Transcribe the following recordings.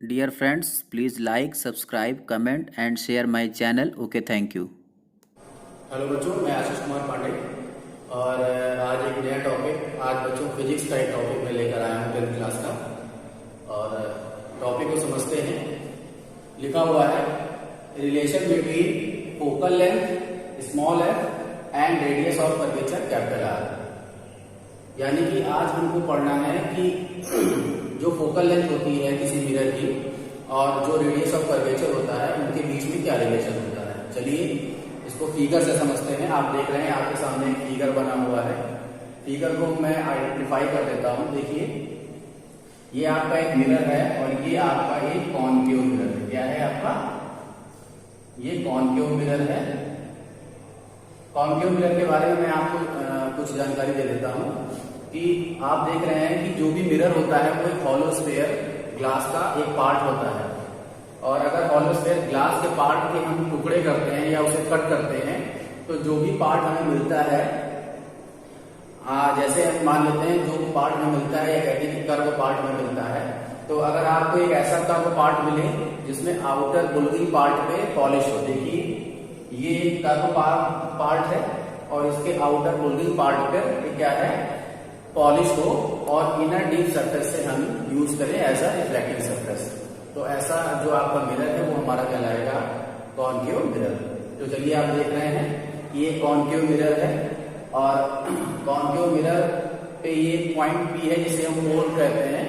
Dear friends, please like, subscribe, comment and share my channel. Okay, thank you. Hello बच्चों, मैं आशीष कुमार पांडे और आज एक नया टॉपिक आज बच्चों फिजिक्स का एक टॉपिक मैं लेकर आया हूँ 10th क्लास का। और टॉपिक को समझते हैं। लिखा हुआ है relation between focal length small F and radius of curvature capital R. यानी कि आज हमको पढ़ना है कि जो फोकल लेंथ होती है किसी मिरर की और जो रेडियस ऑफ कर्वेचर होता है उनके बीच में क्या रिलेशन होता है। चलिए इसको फिगर से समझते हैं। आप देख रहे हैं आपके सामने एक फिगर बना हुआ है। फिगर को मैं आइडेंटिफाई कर देता हूं। देखिए ये आपका एक मिरर है और ये आपका एक कॉनकेव मिरर है। क्या है आपका? ये कॉनकेव मिरर है। कॉनकेव मिरर के बारे में मैं आपको कुछ जानकारी दे देता हूं कि आप देख रहे हैं कि जो भी मिरर होता है वो एक हॉलो स्फीयर ग्लास का एक पार्ट होता है। और अगर हॉलो स्फीयर ग्लास के पार्ट के हम टुकड़े करते हैं या उसे कट करते हैं तो जो भी पार्ट हमें मिलता है, जैसे हम मान लेते हैं जो पार्ट हमें मिलता है या कहते हैं कि कर्व पार्ट में मिलता है, तो अगर आपको एक ऐसा कर्व पार्ट मिले जिसमें आउटर बुल्गिंग पार्ट पे पॉलिश हो, देखिए ये एक कर्व पार्ट है और इसके आउटर बुल्गिंग पार्ट पे क्या है, पॉलिश हो और इनर डीप सरफेस से हम यूज करें एज अ रिफ्लेक्टिंग सरफेस, तो ऐसा जो आपका मिरर है वो हमारा कहलाएगा कॉनकेव मिरर। तो चलिए आप देख रहे हैं ये कॉनकेव मिरर है और कॉनकेव मिरर पे ये पॉइंट पी है जिसे हम पोल कहते हैं,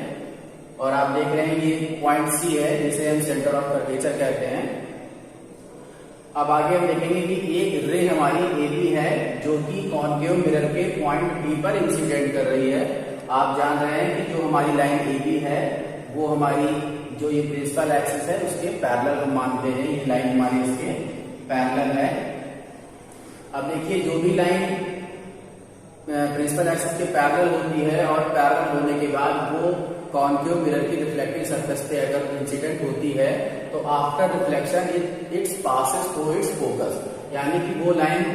और आप देख रहे हैं ये पॉइंट सी है जिसे हम सेंटर ऑफ कर्वेचर कहते हैं। अब आगे हम देखेंगे कि एक रे हमारी एबी है जो कि कॉनकेव मिरर के पॉइंट बी पर इंसिडेंट कर रही है। आप जान रहे हैं कि जो हमारी लाइन एबी है वो हमारी जो ये प्रिंसिपल एक्सिस है उसके पैरेलल हम मानते हैं। ये लाइन हमारी इसके पैरेलल है। अब देखिए जो भी लाइन प्रिंसिपल एक्सिस के पैरेलल होती है और पैरेलल होने के बाद वो कॉनकेव मिरर की रिफ्लेक्टिंग सरफेस पे अगर इंसिडेंट होती है तो after reflection it's passes through it's focus, यानी कि वो लाइन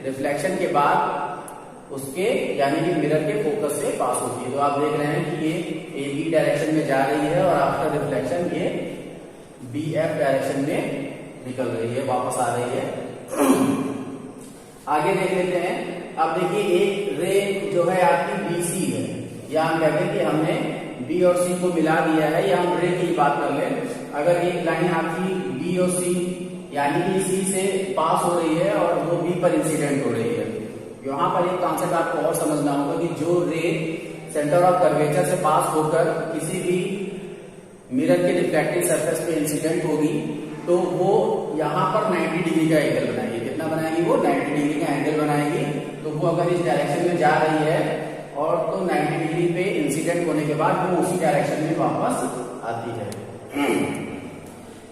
रिफ्लेक्शन के बाद उसके यानी कि मिरर के फोकस से पास होती है। तो आप देख रहे हैं कि ये ए बी डायरेक्शन में जा रही है और आफ्टर रिफ्लेक्शन ये बी एफ डायरेक्शन में निकल रही है, वापस आ रही है। आगे देख लेते हैं। अब देखिए एक रे जो है आपकी बी सी है, या हम कहते हैं कि हमने बी और सी को मिला दिया है, या हम रे की बात कर लें। अगर एक लाइन आपकी बी और सी यानी कि सी से पास हो रही है और वो बी पर इंसिडेंट हो रही है, यहाँ पर एक कॉन्सेप्ट आपको और समझना होगा कि जो रे सेंटर ऑफ कर्वेचर से पास होकर किसी भी मिरर के रिफ्लेक्टिंग सरफेस पे इंसिडेंट होगी तो वो यहाँ पर 90 डिग्री का एंगल बनाएगी। कितना बनाएगी? वो 90 डिग्री का एंगल बनाएगी। तो वो अगर इस डायरेक्शन में जा रही है और तो 90 डिग्री पे इंसिडेंट होने के बाद वो उसी डायरेक्शन में वापस आती है।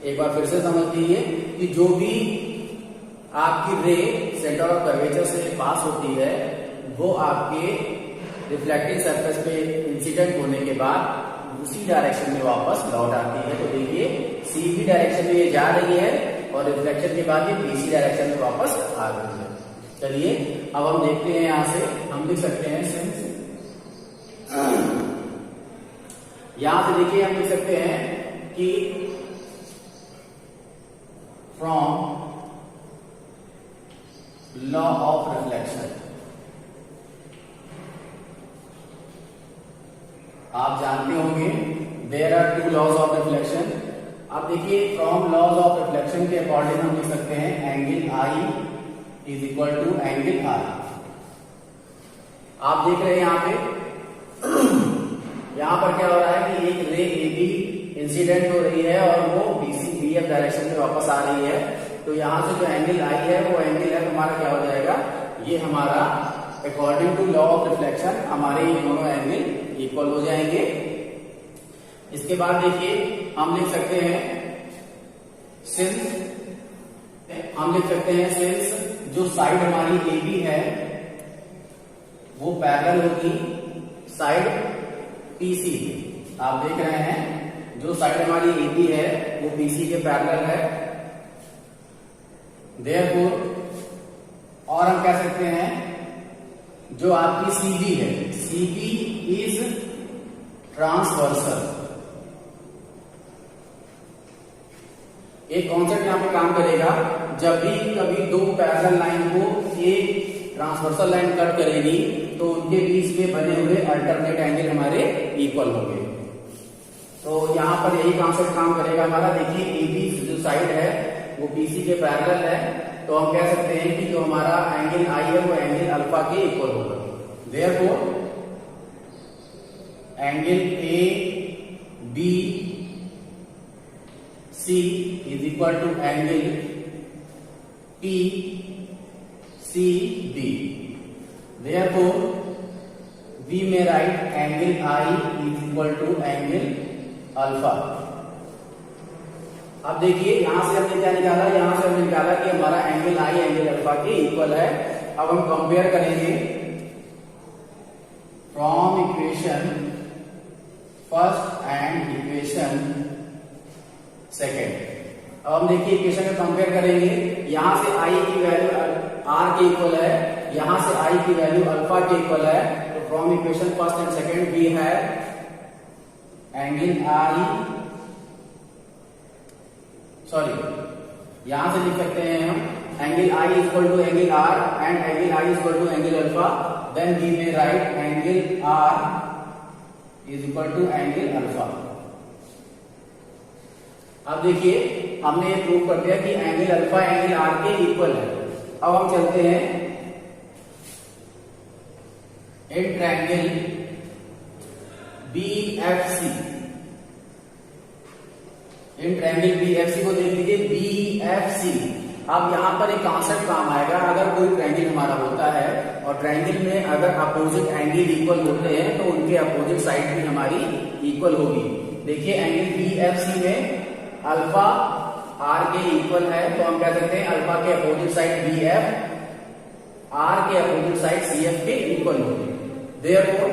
एक बार फिर से समझ लीजिए कि जो भी आपकी रे सेंटर ऑफ कर्वेचर से पास होती है वो आपके रिफ्लेक्टिंग सरफेस पे इंसिडेंट होने के बाद उसी डायरेक्शन में वापस लौट आती है। तो देखिए सी बी डायरेक्शन में ये जा रही है और रिफ्लेक्शन के बाद ये बीसी डायरेक्शन में वापस आ रही है। चलिए अब हम देखते हैं, यहां से हम लिख सकते हैं सिंस, यहां से देखिए हम लिख सकते हैं कि फ्रॉम लॉ ऑफ रिफ्लेक्शन, आप जानते होंगे there are two laws of reflection. आप देखिए फ्रॉम लॉज ऑफ रिफ्लेक्शन के अकॉर्डिंग हम लिख सकते हैं angle I is equal to angle R. आप देख रहे हैं यहां पे यहां पर क्या हो रहा है कि एक रे ए बी इंसिडेंट हो रही है और वो बीसी बी एफ डायरेक्शन में वापस आ रही है। तो यहां से जो एंगल आई है वो एंगल है हमारा क्या हो जाएगा, ये हमारा according to law of reflection हमारे ये दोनों एंगल इक्वल हो जाएंगे। इसके बाद देखिए हम लिख सकते हैं सिंस, हम लिख सकते हैं सिंस जो साइड हमारी ए बी है वो पैरेलल होगी साइड पीसी। आप देख रहे हैं जो साइड हमारी ए बी है वो पीसी के पैरेलल है। देयरफॉर और हम कह सकते हैं जो आपकी सीबी है, सीबी इज ट्रांसवर्सल, एक कॉन्सेप्ट यहाँ पे काम करेगा, जब भी कभी दो पैरेलल लाइन को एक ट्रांसवर्सल लाइन कट करेगी तो उनके बीच में बने हुए अल्टरनेट एंगल हमारे इक्वल होंगे। तो यहाँ पर यही कॉन्सेप्ट काम करेगा हमारा। देखिए AB जो साइड है वो BC के पैरेलल है, तो हम कह सकते हैं कि जो हमारा एंगल I है वो एंगल अल्फा के इक्वल होगा। Therefore angle ABC is equal to angle PCB. Therefore, we may write angle I is equal to angle alpha. अब देखिए यहां से हमने क्या निकाला, यहां से हमने निकाला कि हमारा एंगल I एंगल अल्फा के इक्वल है। अब हम कंपेयर करेंगे from equation first and equation second. अब हम देखिए इक्वेशन में कंपेयर करेंगे, यहां से I की वैल्यू R के इक्वल है, यहां से I की वैल्यू अल्फा के इक्वल है। तो from equation first and second we have angle यहां से लिख सकते हैं हम angle I equal to angle R and angle I equal to angle alpha. Then we may write angle R is equal to angle alpha. अब देखिए हमने ये प्रूव कर दिया कि एंगल अल्फा एंगल आर के इक्वल है। अब हम चलते हैं in triangle BFC। In triangle BFC को देख लीजिए, BFC। अब यहां पर एक कॉन्सेप्ट काम आएगा, अगर कोई ट्रायंगल हमारा होता है और ट्रायंगल में अगर अपोजिट एंगल इक्वल होते हैं तो उनके अपोजिट साइड भी हमारी इक्वल होगी। देखिए एंगल BFC में अल्फा आर के इक्वल है, तो हम कह सकते हैं अल्फा के अपोजिट साइड BF आर के अपोजिट साइड CF के इक्वल होगी। देयरफॉर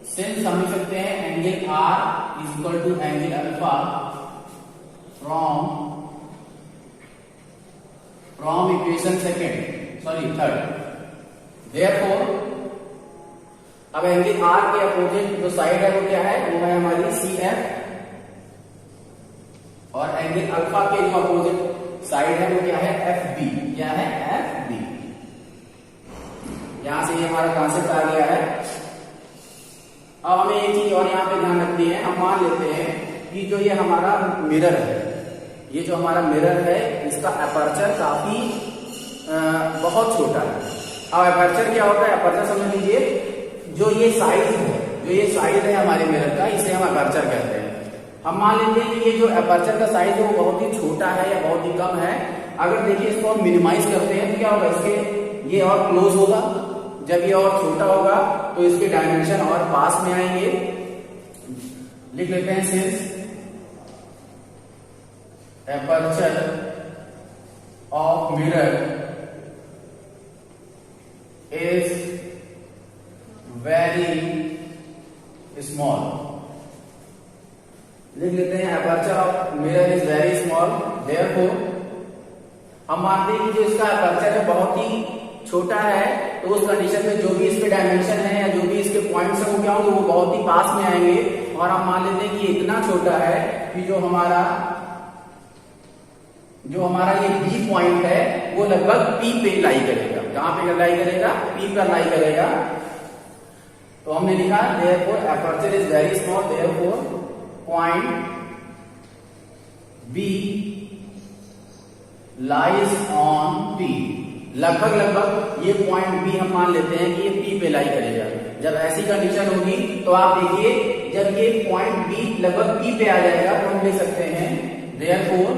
सिंस हम लिख सकते हैं angle R is equal to angle alpha from equation third. Therefore अब एंगल R के अपोजिट जो साइड है वो क्या है, वो है हमारी CF, और एंगल अल्फा के जो अपोजिट साइड है वो क्या है, FB। क्या है, FB। यहां से ये हमारा कॉन्सेप्ट आ गया है। अब हमें एक चीज और यहाँ पे ध्यान रखनी है, हम मान लेते हैं कि जो ये हमारा मिरर है, ये जो हमारा मिरर है इसका अपर्चर काफी बहुत छोटा है। अब अपर्चर क्या होता है, अपर्चर समझ लीजिए जो ये साइज है हमारे मिरर का, इसे हम अपर्चर कहते हैं। हम मान लेते हैं कि ये जो अपर्चर का साइज है वो बहुत ही छोटा है या बहुत ही कम है। अगर देखिए इसको हम मिनिमाइज करते हैं तो क्या होगा, इसके ये और क्लोज होगा, जब ये और छोटा होगा तो इसके डायमेंशन और पास में आएंगे। लिख लेते हैं since aperture of mirror is very small. लिख लेते हैं aperture of mirror is very small. Therefore हम मानते हैं कि जो इसका एपर्चर है बहुत ही छोटा है, तो उस कंडीशन में जो भी इसके डायमेंशन है या जो भी इसके पॉइंट्स हैं वो क्या होंगे, वो बहुत ही पास में आएंगे। और हम मान लेते हैं कि इतना छोटा है कि जो हमारा ये B पॉइंट है वो लगभग P पे लाई करेगा। कहां पे लाई करेगा, P पर लाई करेगा। तो हमने लिखा therefore aperture is very small, therefore point B lies on P। लगभग ये पॉइंट B हम मान लेते हैं कि ये P पे लाई करेगा। जब ऐसी कंडीशन होगी तो आप देखिए जब ये पॉइंट B लगभग P पे आ जाएगा तो हम ले सकते हैं देयरफॉर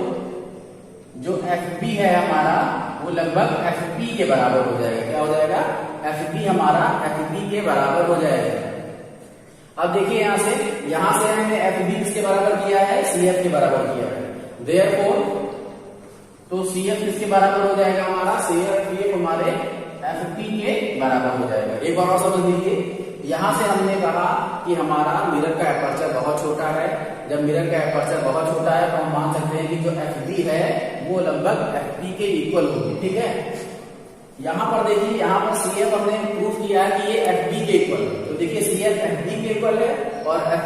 जो FB है हमारा वो लगभग FP के बराबर हो जाएगा। क्या हो जाएगा, FB हमारा FP के बराबर हो जाएगा। अब देखिए यहां से हमने FB किसके बराबर किया है, CF के बराबर किया है। देयरफॉर तो CF किसके बराबर हो जाएगा, हमारा CF हमारे FP के बराबर हो जाएगा। एक बार और समझ लीजिए, यहां से हमने कहा कि हमारा मिरर का एपर्चर बहुत छोटा है। जब मिरर का एपर्चर बहुत छोटा है तो हम मान सकते हैं कि जो FB है वो लगभग FP के इक्वल होगी। ठीक है, यहां पर देखिए, यहां पर CF हमने प्रूफ किया है कि ये FB के इक्वल है। तो देखिए CF FB के इक्वल है और एफ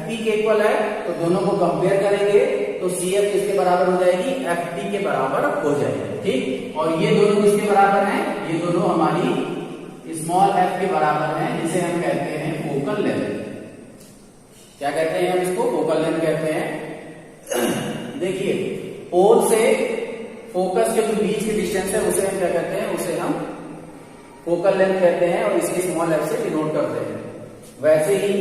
के इक्वल है, तो दोनों को कंपेयर करेंगे तो सी एफ किसके बराबर हो जाएगी, एफ पी के बराबर हो जाएगी। ठीक, और ये दोनों किसके बराबर हैं, ये दोनों हमारी स्मॉल एफ के बराबर हैं, जिसे हम कहते हैं फोकल लेंथ। क्या कहते हैं हम इसको, फोकल लेंथ कहते हैं। देखिए पोल से फोकस के जो बीच की डिस्टेंस है उसे हम क्या कहते हैं, उसे हम फोकल लेंथ कहते हैं और इसकी स्मॉल एफ से डिनोट करते हैं। वैसे ही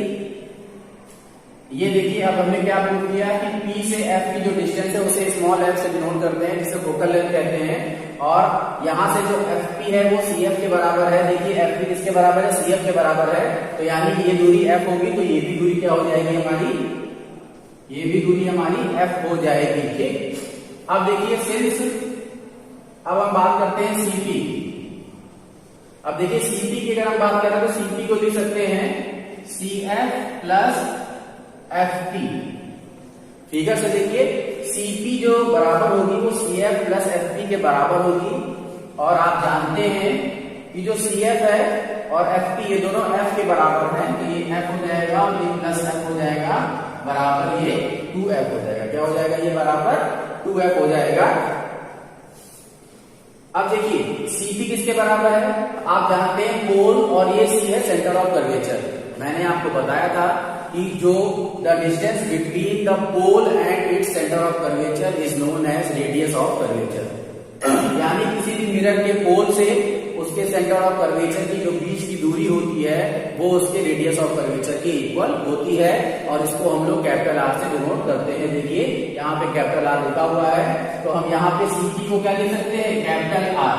ये देखिए अब हमने क्या प्रूव किया कि P से F की जो डिस्टेंस है उसे स्मॉल f से डिनोट करते हैं, जिसे फोकल लेंथ कहते हैं। और यहां से जो FP है वो CF के बराबर है। देखिए FP किसके बराबर है, CF के बराबर है, तो यानी कि ये दूरी F होगी, तो ये भी दूरी क्या हो जाएगी हमारी, ये भी दूरी हमारी F हो जाएगी। ठीक, अब देखिए सिंस अब हम बात करते हैं CP। अब देखिए CP की अगर हम बात करें तो CP को लिख सकते हैं CF प्लस FP। फिगर से देखिए CP जो बराबर होगी वो CF प्लस FP के बराबर होगी, और आप जानते हैं कि जो CF है और FP ये दोनों F के बराबर हैं, तो ये F हो जाएगा और ये प्लस F हो जाएगा बराबर ये 2F हो जाएगा। क्या हो जाएगा, ये बराबर 2F हो जाएगा। अब देखिए CP किसके बराबर है, आप जानते हैं पोल, और ये C है सेंटर ऑफ कर्वेचर। मैंने आपको बताया था कि जो the distance between the pole and its centre of curvature is known as radius of curvature. यानी किसी भी मिरर के पोल से उसके सेंटर ऑफ कर्वेचर की जो बीच की दूरी होती है वो उसके रेडियस ऑफ कर्वेचर के इक्वल होती है, और इसको हम लोग कैपिटल आर से डिनोट करते हैं। देखिए यहाँ पे कैपिटल आर लिखा हुआ है, तो हम यहाँ पे CP को क्या लिख सकते हैं, कैपिटल आर।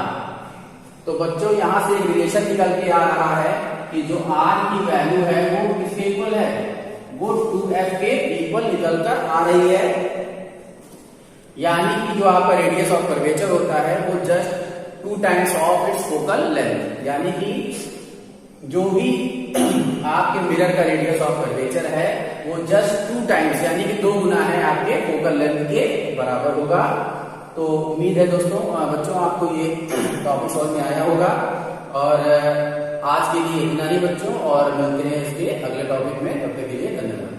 तो बच्चों यहाँ से एक रिलेशन निकल के आ रहा है कि जो R की वैल्यू है वो किसके इक्वल है, वो 2F के इक्वल निकल कर आ रही है। यानी कि जो आपका रेडियस ऑफ कर्वेचर होता है वो just 2 times of its focal length. यानी कि जो भी आपके मिरर का रेडियस ऑफ कर्वेचर है वो जस्ट 2 टाइम्स यानी कि 2 गुना है आपके फोकल लेंथ के बराबर होगा। तो उम्मीद है दोस्तों बच्चों आपको ये टॉपिक समझ में आया होगा, और आज के लिए इतना ही बच्चों, और मिलते हैं इसके अगले टॉपिक में। तब तक के लिए धन्यवाद।